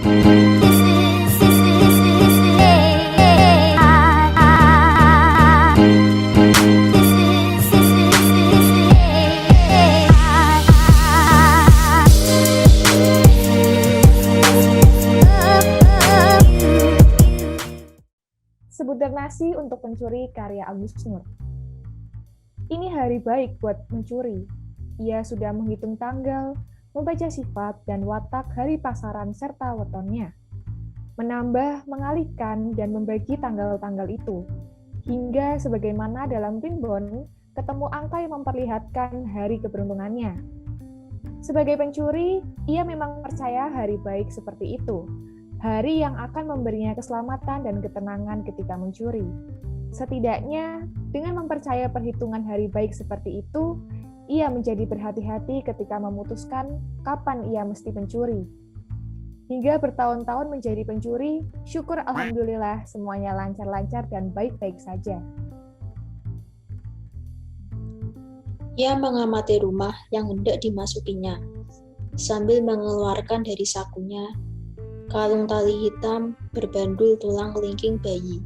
Sebutir nasi untuk pencuri karya Agus Nur. Ini hari baik buat mencuri. Ia sudah menghitung tanggal, membaca sifat dan watak hari pasaran serta wetonnya. Menambah, mengalihkan, dan membagi tanggal-tanggal itu. Hingga sebagaimana dalam primbon, ketemu angka yang memperlihatkan hari keberuntungannya. Sebagai pencuri, ia memang percaya hari baik seperti itu. Hari yang akan memberinya keselamatan dan ketenangan ketika mencuri. Setidaknya, dengan mempercaya perhitungan hari baik seperti itu, ia menjadi berhati-hati ketika memutuskan kapan ia mesti mencuri. Hingga bertahun-tahun menjadi pencuri, syukur alhamdulillah semuanya lancar-lancar dan baik-baik saja. Ia mengamati rumah yang hendak dimasukinya, sambil mengeluarkan dari sakunya kalung tali hitam berbandul tulang kelingking bayi.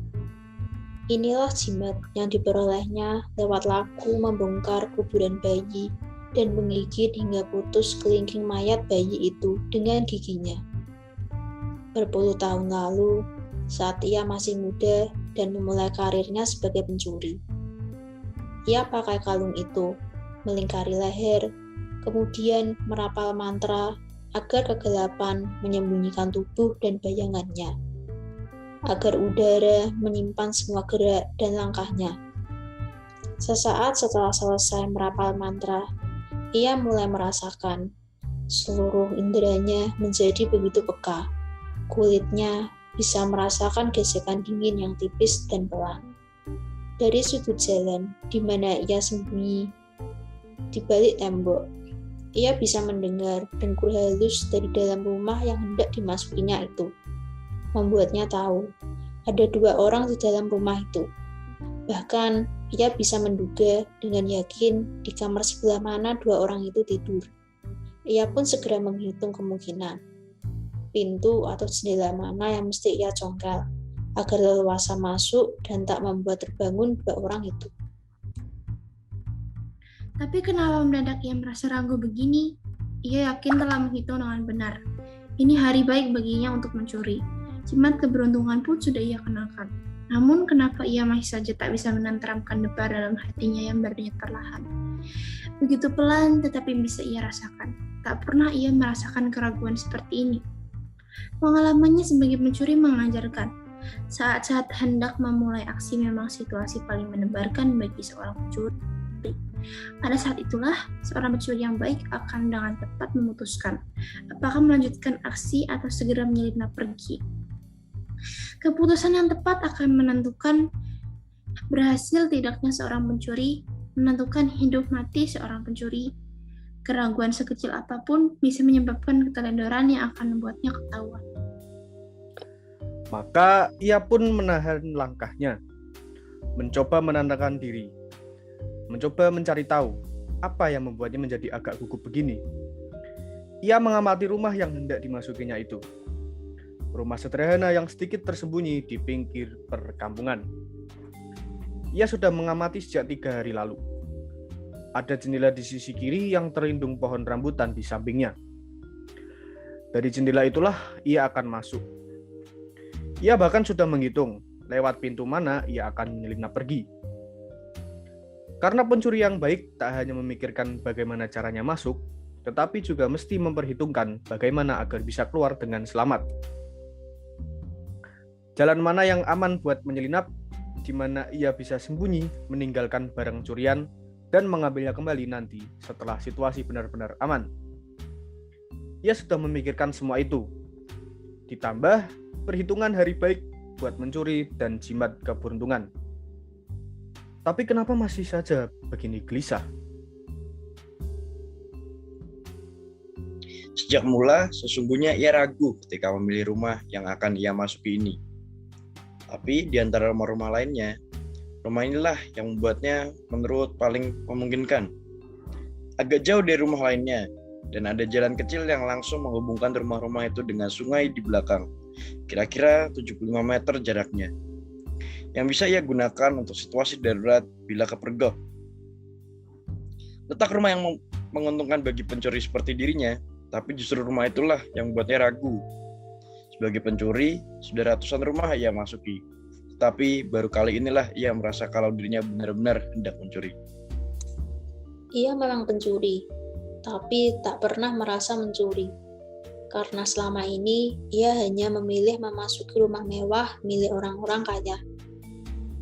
Inilah jimat yang diperolehnya lewat laku membongkar kuburan bayi dan menggigit hingga putus kelingking mayat bayi itu dengan giginya. Berpuluh tahun lalu, saat ia masih muda dan memulai karirnya sebagai pencuri. Ia pakai kalung itu, melingkari leher, kemudian merapal mantra agar kegelapan menyembunyikan tubuh dan bayangannya, agar udara menyimpan semua gerak dan langkahnya. Sesaat setelah selesai merapal mantra, ia mulai merasakan seluruh inderanya menjadi begitu peka. Kulitnya bisa merasakan gesekan dingin yang tipis dan pelan. Dari sudut jalan di mana ia sembunyi di balik tembok, ia bisa mendengar dengkur halus dari dalam rumah yang hendak dimasukinya itu. Membuatnya tahu, ada dua orang di dalam rumah itu. Bahkan, ia bisa menduga dengan yakin di kamar sebelah mana dua orang itu tidur. Ia pun segera menghitung kemungkinan. Pintu atau jendela mana yang mesti ia congkel, agar leluasa masuk dan tak membuat terbangun dua orang itu. Tapi kenapa mendadak ia merasa ragu begini? Ia yakin telah menghitung dengan benar. Ini hari baik baginya untuk mencuri. Jimat keberuntungan pun sudah ia kenakan. Namun kenapa ia masih saja tak bisa menenteramkan debar dalam hatinya yang berdenyut perlahan. Begitu pelan tetapi bisa ia rasakan. Tak pernah ia merasakan keraguan seperti ini. Pengalamannya sebagai pencuri mengajarkan, saat-saat hendak memulai aksi memang situasi paling mendebarkan bagi seorang pencuri. Pada saat itulah, seorang pencuri yang baik akan dengan tepat memutuskan apakah melanjutkan aksi atau segera menyelinap pergi. Keputusan yang tepat akan menentukan berhasil tidaknya seorang pencuri, menentukan hidup mati seorang pencuri. Keraguan sekecil apapun bisa menyebabkan keteledoran yang akan membuatnya ketahuan. Maka ia pun menahan langkahnya, mencoba menenangkan diri, mencoba mencari tahu apa yang membuatnya menjadi agak gugup begini. Ia mengamati rumah yang hendak dimasukinya itu. Rumah sederhana yang sedikit tersembunyi di pinggir perkampungan. Ia sudah mengamati sejak 3 hari lalu. Ada jendela di sisi kiri yang terlindung pohon rambutan di sampingnya. Dari jendela itulah ia akan masuk. Ia bahkan sudah menghitung lewat pintu mana ia akan menyelinap pergi. Karena pencuri yang baik tak hanya memikirkan bagaimana caranya masuk, tetapi juga mesti memperhitungkan bagaimana agar bisa keluar dengan selamat. Jalan mana yang aman buat menyelinap, di mana ia bisa sembunyi, meninggalkan barang curian, dan mengambilnya kembali nanti setelah situasi benar-benar aman. Ia sudah memikirkan semua itu. Ditambah perhitungan hari baik buat mencuri dan jimat keberuntungan. Tapi kenapa masih saja begini gelisah? Sejak mula, sesungguhnya ia ragu ketika memilih rumah yang akan ia masuki ini. Tapi di antara rumah-rumah lainnya, rumah inilah yang membuatnya menurut paling memungkinkan. Agak jauh dari rumah lainnya, dan ada jalan kecil yang langsung menghubungkan rumah-rumah itu dengan sungai di belakang. Kira-kira 75 meter jaraknya. Yang bisa ia gunakan untuk situasi darurat bila kepergok. Letak rumah yang menguntungkan bagi pencuri seperti dirinya, tapi justru rumah itulah yang membuatnya ragu. Sebagai pencuri, sudah ratusan rumah ia masuki. Tapi baru kali inilah ia merasa kalau dirinya benar-benar hendak mencuri. Ia memang pencuri, tapi tak pernah merasa mencuri. Karena selama ini, ia hanya memilih memasuki rumah mewah milik orang-orang kaya.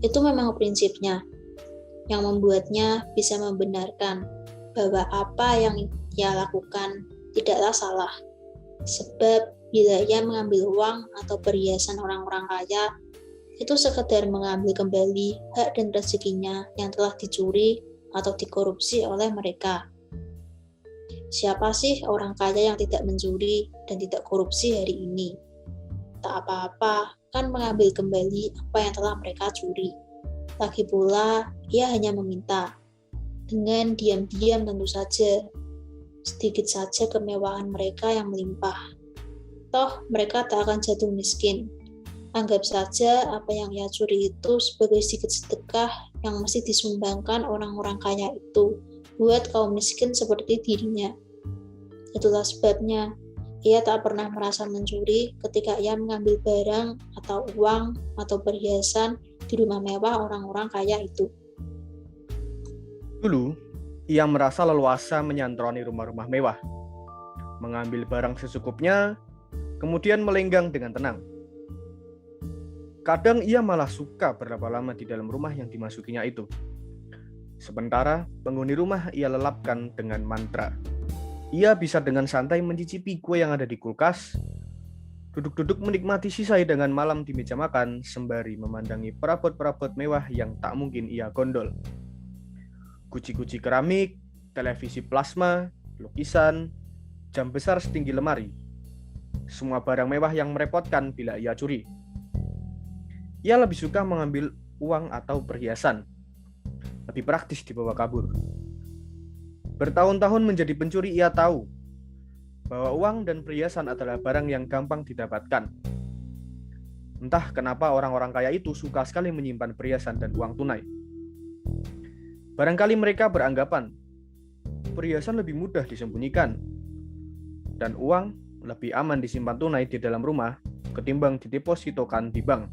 Itu memang prinsipnya, yang membuatnya bisa membenarkan bahwa apa yang ia lakukan tidaklah salah. Sebab bila ia mengambil uang atau perhiasan orang-orang kaya, itu sekedar mengambil kembali hak dan rezekinya yang telah dicuri atau dikorupsi oleh mereka. Siapa sih orang kaya yang tidak mencuri dan tidak korupsi hari ini? Tak apa-apa, kan mengambil kembali apa yang telah mereka curi. Lagi pula, ia hanya meminta. Dengan diam-diam tentu saja, sedikit saja kemewahan mereka yang melimpah. Toh, mereka tak akan jatuh miskin. Anggap saja apa yang ia curi itu sebagai sedikit sedekah yang mesti disumbangkan orang-orang kaya itu buat kaum miskin seperti dirinya. Itulah sebabnya ia tak pernah merasa mencuri ketika ia mengambil barang atau uang atau perhiasan di rumah mewah orang-orang kaya itu. Dulu, ia merasa leluasa menyantroni rumah-rumah mewah, mengambil barang secukupnya, kemudian melenggang dengan tenang. Kadang ia malah suka berlama-lama di dalam rumah yang dimasukinya itu. Sementara penghuni rumah ia lelapkan dengan mantra. Ia bisa dengan santai mencicipi kue yang ada di kulkas, duduk-duduk menikmati sisa hidangan malam di meja makan, sembari memandangi perabot-perabot mewah yang tak mungkin ia gondol. Guci-guci keramik, televisi plasma, lukisan, jam besar setinggi lemari. Semua barang mewah yang merepotkan bila ia curi. Ia lebih suka mengambil uang atau perhiasan. Lebih praktis dibawa kabur. Bertahun-tahun menjadi pencuri, ia tahu bahwa uang dan perhiasan adalah barang yang gampang didapatkan. Entah kenapa orang-orang kaya itu suka sekali menyimpan perhiasan dan uang tunai. Barangkali mereka beranggapan perhiasan lebih mudah disembunyikan dan uang lebih aman disimpan tunai di dalam rumah ketimbang didepositokan di bank.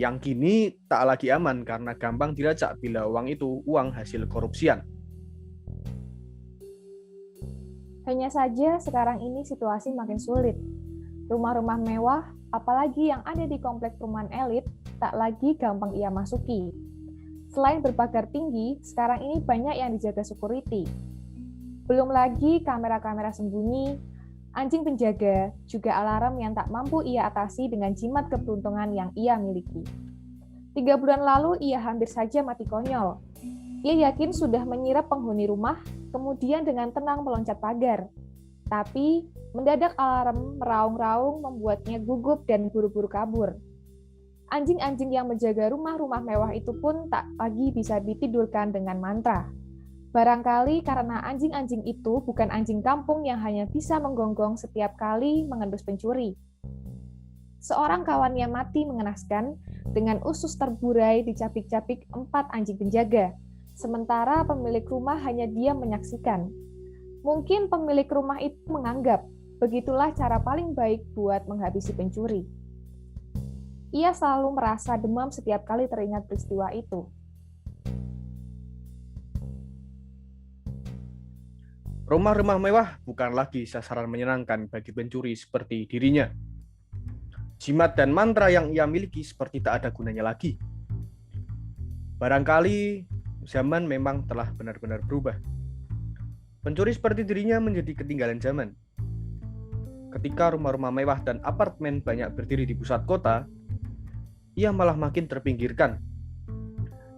Yang kini tak lagi aman karena gampang dilacak bila uang itu uang hasil korupsian. Hanya saja sekarang ini situasi makin sulit. Rumah-rumah mewah, apalagi yang ada di komplek perumahan elit, tak lagi gampang ia masuki. Selain berpagar tinggi, sekarang ini banyak yang dijaga security. Belum lagi kamera-kamera sembunyi, anjing penjaga, juga alarm yang tak mampu ia atasi dengan jimat keberuntungan yang ia miliki. 3 bulan lalu ia hampir saja mati konyol. Ia yakin sudah menyirap penghuni rumah, kemudian dengan tenang meloncat pagar. Tapi, mendadak alarm meraung-raung membuatnya gugup dan buru-buru kabur. Anjing-anjing yang menjaga rumah-rumah mewah itu pun tak lagi bisa ditidurkan dengan mantra. Barangkali karena anjing-anjing itu bukan anjing kampung yang hanya bisa menggonggong setiap kali mengendus pencuri. Seorang kawannya mati mengenaskan dengan usus terburai dicapik-capik 4 anjing penjaga, sementara pemilik rumah hanya diam menyaksikan. Mungkin pemilik rumah itu menganggap begitulah cara paling baik buat menghabisi pencuri. Ia selalu merasa demam setiap kali teringat peristiwa itu. Rumah-rumah mewah bukan lagi sasaran menyenangkan bagi pencuri seperti dirinya. Jimat dan mantra yang ia miliki seperti tak ada gunanya lagi. Barangkali zaman memang telah benar-benar berubah. Pencuri seperti dirinya menjadi ketinggalan zaman. Ketika rumah-rumah mewah dan apartemen banyak berdiri di pusat kota, ia malah makin terpinggirkan.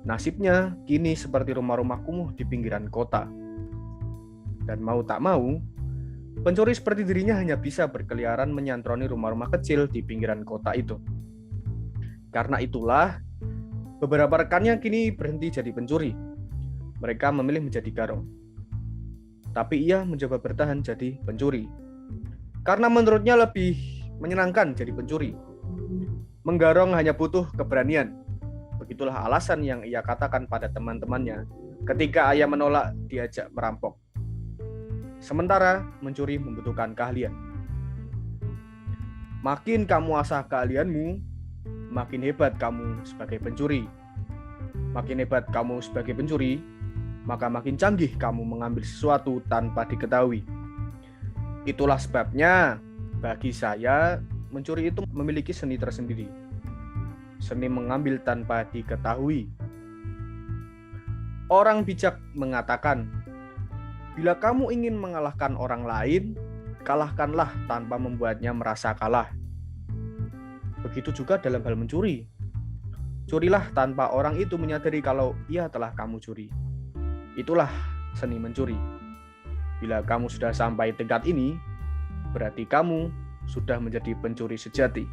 Nasibnya kini seperti rumah-rumah kumuh di pinggiran kota. Dan mau tak mau, pencuri seperti dirinya hanya bisa berkeliaran menyantroni rumah-rumah kecil di pinggiran kota itu. Karena itulah, beberapa rekannya kini berhenti jadi pencuri. Mereka memilih menjadi garong. tapi ia mencoba bertahan jadi pencuri. Karena menurutnya lebih menyenangkan jadi pencuri. Menggarong hanya butuh keberanian. Begitulah alasan yang ia katakan pada teman-temannya ketika ayah menolak diajak merampok. Sementara mencuri membutuhkan keahlian. Makin kamu asah keahlianmu, makin hebat kamu sebagai pencuri. Makin hebat kamu sebagai pencuri, maka makin canggih kamu mengambil sesuatu tanpa diketahui. Itulah sebabnya bagi saya mencuri itu memiliki seni tersendiri. Seni mengambil tanpa diketahui. Orang bijak mengatakan, bila kamu ingin mengalahkan orang lain, kalahkanlah tanpa membuatnya merasa kalah. Begitu juga dalam hal mencuri. Curilah tanpa orang itu menyadari kalau ia telah kamu curi. Itulah seni mencuri. Bila kamu sudah sampai tingkat ini, berarti kamu sudah menjadi pencuri sejati.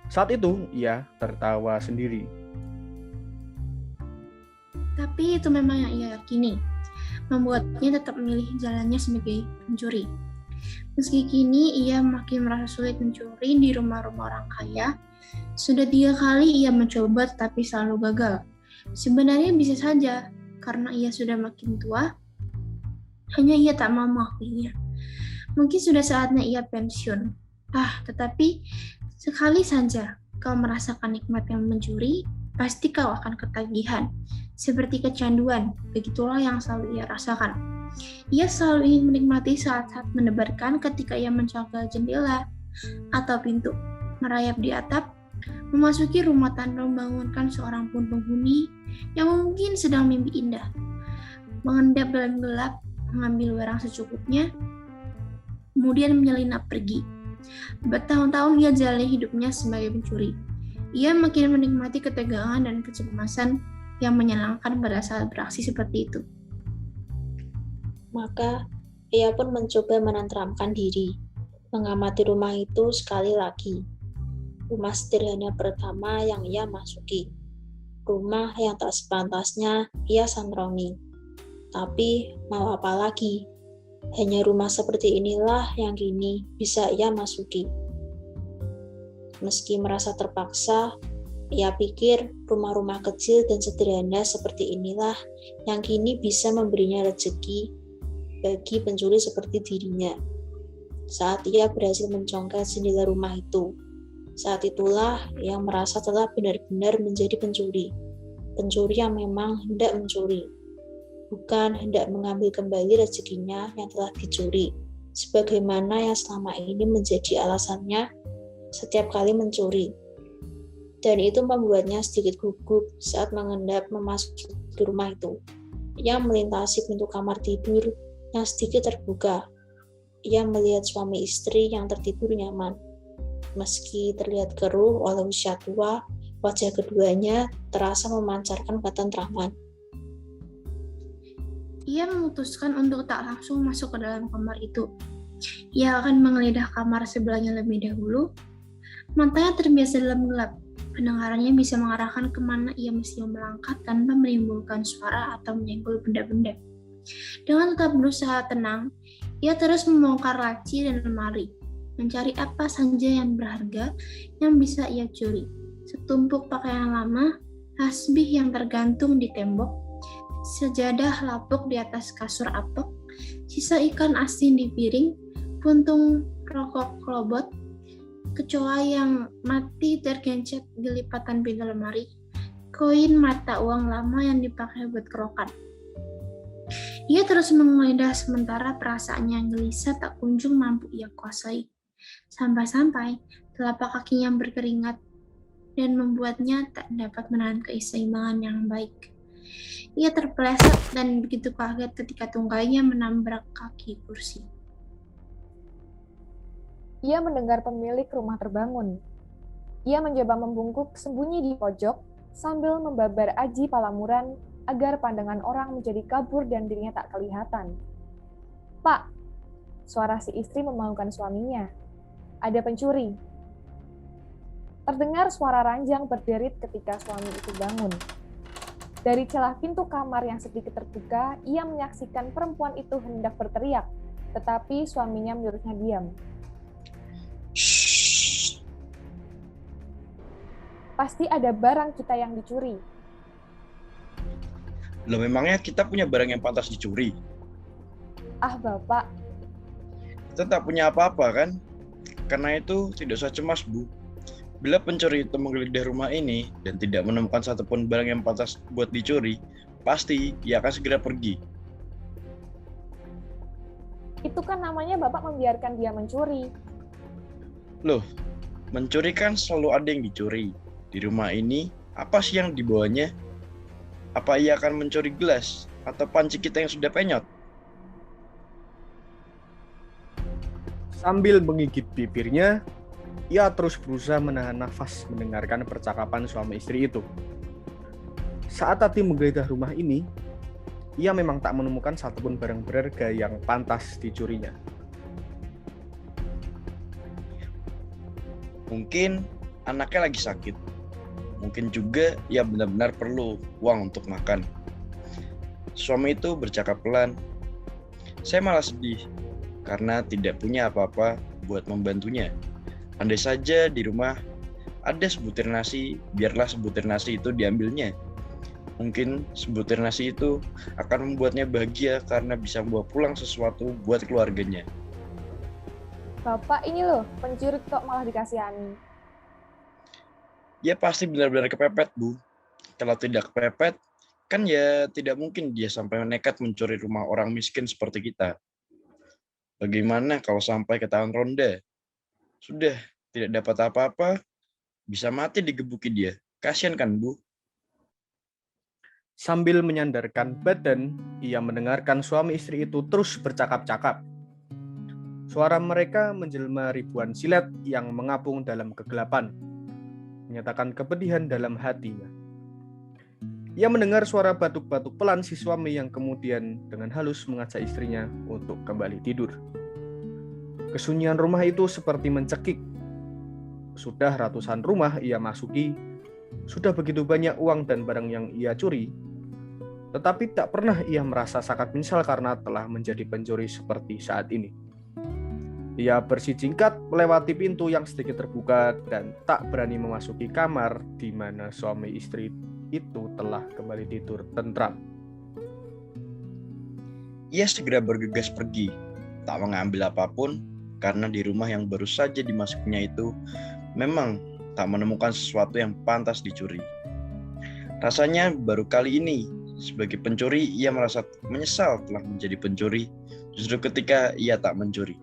Saat itu ia tertawa sendiri. Tapi itu memang yang ia yakini, membuatnya tetap memilih jalannya sebagai pencuri. Meski kini ia makin merasa sulit mencuri di rumah-rumah orang kaya, sudah 3 kali ia mencoba tetapi selalu gagal. Sebenarnya bisa saja, karena ia sudah makin tua, hanya ia tak mau mengakuinya. Mungkin sudah saatnya ia pensiun. Tetapi sekali saja kau merasakan nikmat yang mencuri, pasti kau akan ketagihan. Seperti kecanduan, begitulah yang selalu ia rasakan. Ia selalu ingin menikmati saat-saat mendebarkan ketika ia menjaga jendela atau pintu, merayap di atap, memasuki rumah tanpa membangunkan seorang pun penghuni yang mungkin sedang mimpi indah, mengendap dalam gelap, mengambil barang secukupnya, kemudian menyelinap pergi. Bertahun-tahun ia jalani hidupnya sebagai pencuri. Ia makin menikmati ketegangan dan kecemasan yang menyenangkan pada saat beraksi seperti itu. Maka ia pun mencoba menenteramkan diri, mengamati rumah itu sekali lagi. Rumah sederhana pertama yang ia masuki. Rumah yang tak sepantasnya ia sandrongi. Tapi mau apa lagi? Hanya rumah seperti inilah yang kini bisa ia masuki. Meski merasa terpaksa, ia pikir rumah-rumah kecil dan sederhana seperti inilah yang kini bisa memberinya rezeki bagi pencuri seperti dirinya. Saat ia berhasil mencongkel jendela rumah itu, saat itulah ia merasa telah benar-benar menjadi pencuri. Pencuri yang memang hendak mencuri, bukan hendak mengambil kembali rezekinya yang telah dicuri, sebagaimana yang selama ini menjadi alasannya setiap kali mencuri. Dan itu membuatnya sedikit gugup saat mengendap memasuki rumah itu. Ia melintasi pintu kamar tidur yang sedikit terbuka. Ia melihat suami istri yang tertidur nyaman. Meski terlihat keruh oleh usia tua, wajah keduanya terasa memancarkan ketentraman. Ia memutuskan untuk tak langsung masuk ke dalam kamar itu. Ia akan menggeledah kamar sebelahnya lebih dahulu. Matanya terbiasa dalam gelap. Pendengarannya bisa mengarahkan kemana ia mesti melangkah tanpa menimbulkan suara atau menyenggol benda-benda. Dengan tetap berusaha tenang, ia terus membongkar laci dan lemari, mencari apa saja yang berharga yang bisa ia curi. Setumpuk pakaian lama, tasbih yang tergantung di tembok, sejadah lapuk di atas kasur apek, sisa ikan asin di piring, puntung rokok klobot, kecoa yang mati tergencet di lipatan pintu lemari, koin mata uang lama yang dipakai buat kerokan. Ia terus menggeledah sementara perasaannya yang gelisah tak kunjung mampu ia kuasai. Sampai-sampai telapak kakinya berkeringat dan membuatnya tak dapat menahan keseimbangan yang baik. Ia terpeleset dan begitu kaget ketika tunggainya menabrak kaki kursi. Ia mendengar pemilik rumah terbangun. Ia mencoba membungkuk sembunyi di pojok sambil membabar aji palamuran agar pandangan orang menjadi kabur dan dirinya tak kelihatan. "Pak," suara si istri membangunkan suaminya. "Ada pencuri." Terdengar suara ranjang berderit ketika suami itu bangun. Dari celah pintu kamar yang sedikit terbuka, ia menyaksikan perempuan itu hendak berteriak, tetapi suaminya menyuruhnya diam. Shh. Pasti ada barang kita yang dicuri. Loh, memangnya kita punya barang yang pantas dicuri? Ah, Bapak, Kita tak punya apa-apa kan? Karena itu tidak usah cemas, Bu. Bila pencuri itu menggeledah rumah ini dan tidak menemukan satupun barang yang pantas buat dicuri, pasti ia akan segera pergi. itu kan namanya Bapak membiarkan dia mencuri. Loh, mencuri kan selalu ada yang dicuri. Di rumah ini, apa sih yang dibawanya? Apa ia akan mencuri gelas atau panci kita yang sudah penyot? Sambil menggigit bibirnya, ia terus berusaha menahan nafas mendengarkan percakapan suami istri itu. Saat Tati menggeledah rumah ini, ia memang tak menemukan satupun barang berharga yang pantas dicurinya. Mungkin anaknya lagi sakit. Mungkin juga ia benar-benar perlu uang untuk makan. Suami itu bercakap pelan. Saya malah sedih karena tidak punya apa-apa buat membantunya. Andai saja di rumah ada sebutir nasi, biarlah sebutir nasi itu diambilnya. Mungkin sebutir nasi itu akan membuatnya bahagia karena bisa membawa pulang sesuatu buat keluarganya. Bapak ini loh, pencuri kok malah dikasihani. Dia pasti benar-benar kepepet, Bu. Kalau tidak kepepet, kan ya tidak mungkin dia sampai nekat mencuri rumah orang miskin seperti kita. Bagaimana kalau sampai ke tangan ronda? Sudah, tidak dapat apa-apa, bisa mati digebuki dia. Kasian kan, Bu? Sambil menyandarkan badan, ia mendengarkan suami istri itu terus bercakap-cakap. Suara mereka menjelma ribuan silet yang mengapung dalam kegelapan, menyatakan kepedihan dalam hatinya. Ia mendengar suara batuk-batuk pelan si suami yang kemudian dengan halus mengajak istrinya untuk kembali tidur. Kesunyian rumah itu seperti mencekik. Sudah ratusan rumah ia masuki, sudah begitu banyak uang dan barang yang ia curi, tetapi tak pernah ia merasa sangat menyesal karena telah menjadi pencuri seperti saat ini. Ia bersijingkat melewati pintu yang sedikit terbuka dan tak berani memasuki kamar di mana suami istri itu telah kembali tidur tentram. Ia segera bergegas pergi, tak mengambil apapun karena di rumah yang baru saja dimasukinya itu memang tak menemukan sesuatu yang pantas dicuri. Rasanya baru kali ini sebagai pencuri ia merasa menyesal telah menjadi pencuri justru ketika ia tak mencuri.